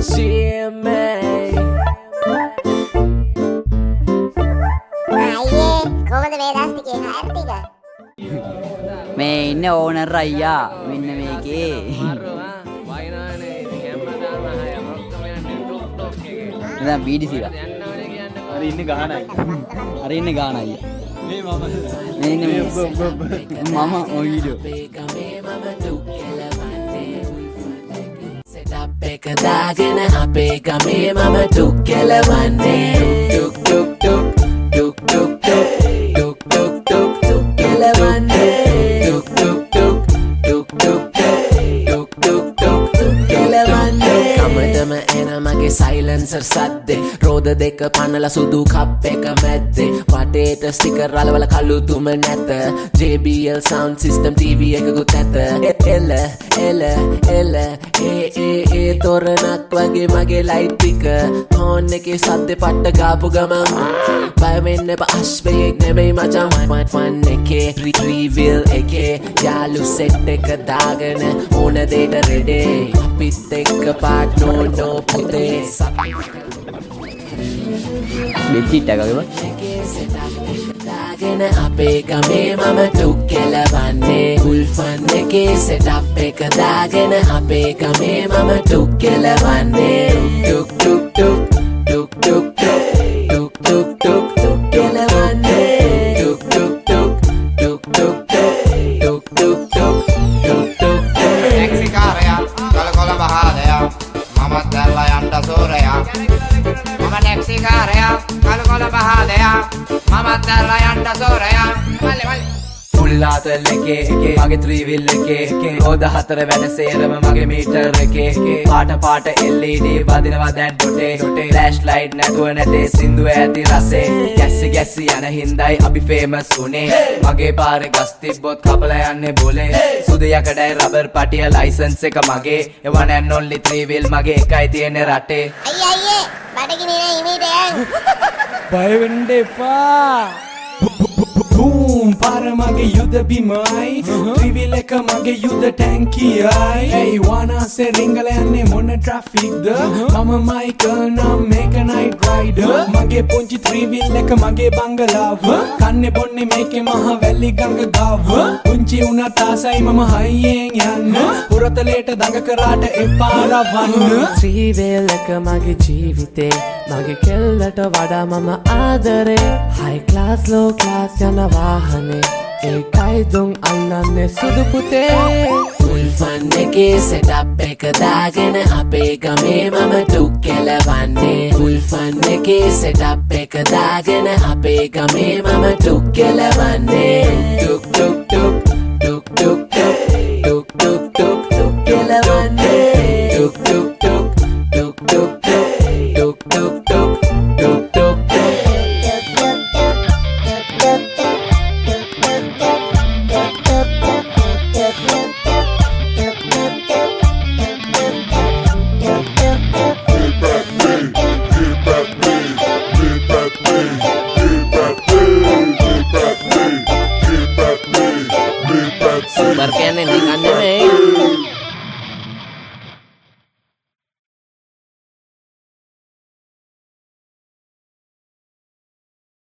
CMA කොහොමද මේ දාස්තිකේ higher ටික? මේ ඉන්නේ ඕනර් අයියා. මෙන්න මේකේ. වයිනානේ ඉතින් හැමදාම හය ඔක්කොම යන්නේ ටොක් ටොක් එකේ. දැන් BDC එක. හරි ඉන්නේ ගහනයි. හරි ඉන්නේ ගාන අයියා. මේ මම මේ ඉන්නේ මම ඔය වීඩියෝ. එක දාගෙන අපේ ගමේ මම ටුක් කෙලවන්නේ ටුක් ටුක් ටුක් ටුක් ටුක් ටුක් ටුක් ටුක් ටුක් ටුක් කෙලවන්නේ ටුක් ටුක් ටුක් ටුක් ටුක් ටුක් ටුක් ටුක් කෙලවන්නේ කමටම එන මගේ සයිලන්සර් සද්දේ රෝද දෙක පනලා සුදු කප් එක මැද්දේ වටේට ස්ටිකර් අලවල කළු තුම නැත JBL sound system TV එකකුත් ඇත එල එල එල ඒ තොරණක් වගේ මගේ ලයිට් එක හෝන් එකේ සද්දේ පට්ට ගාපු ගමන් බය වෙන්න එපා අශ්වයෙක් නෙමෙයි මචං ෆන් එකේ රිවීල් එකේ යාලු සෙට් එක දාගෙන ඕන දෙයට රෙඩේ අපිත් එක්ක පාට නෝ පුතේ බෙච්චිට් එක වගේ දාගෙන අපේ ගමේ මම ටුක් කෙලවන්නේ උල්ෆන් එකේ සෙටප් එක දාගෙන අපේ ගමේ මම ටුක් කෙලවන්නේ ටුක් ටුක් ටුක් ටුක් ටුක් ටුක් ටුක් ටුක් ටුක් කෙලවන්නේ ටුක් ටුක් ටුක් ටුක් ටුක් ටුක් ටුක් ටුක් ටුක් ටැක්සි කාරයා කලකොල බහාදයා මමත් දැල්ලා යන්න සෝරයා මම ටැක්සි කාරයා කලකොල බහාදයා මමත් දැල්ලා යන්න සෝරයා මල්ලේ පුල්ලාතල් එකේ මගේ ත්‍රීවිල් එකේ රෝද හතර වැඩ සේරම මගේ මීටර් එකේ පාට LED වදිනවා දැන් ඩොටේ ෆ්ලෑෂ් ලයිට් නැතුව නැතේ සින්දුව ඇති රසේ ගැස්සි යන හින්දයි අපි ෆේමස් උනේ මගේ පාරේ ගස් තිබ්බොත් කපලා යන්නේ බොලේ සුදු යකඩයි රබර් පටිය ලයිසන්ස් එක මගේ one and only ත්‍රීවිල් මගේ එකයි තියෙන්නේ රටේ අයියේ බඩගිනි නේ ඉමීටයන්. බය වෙන්න එපා. Boom, para mage yuda bimai Trivial එක මගේ යුද ටැංකියයි Hey, wanna say ringala යන්නේ මොන traffic ද මම Michael නම් මේක night rider මගේ පුංචි trivial එක මගේ බංගලාව කන්නේ බොන්නේ මේකේ මහ වැලි ගඟ ගාව පුංචි උනත් ආසයි මම හයියෙන් යන්න පුරතලයට දඟ කරාට එපා රවන්න ත්‍රීවේල් එක මගේ ජීවිතේ මගේ කෙල්ලට වඩා මම ආදරේ හයි ක්ලාස් ලෝ ක්ලාස් යන වාහනේ ඒකයි දුම් අල්ලන්නේ සුදු පුතේ උල්ෆන් එකේ සෙටප් එක දාගෙන අපේ ගමේ මම ටුක් කෙලවන්නේ උල්ෆන් එකේ සෙටප් එක දාගෙන අපේ ගමේ මම ටුක් කෙලවන්නේ ටුක්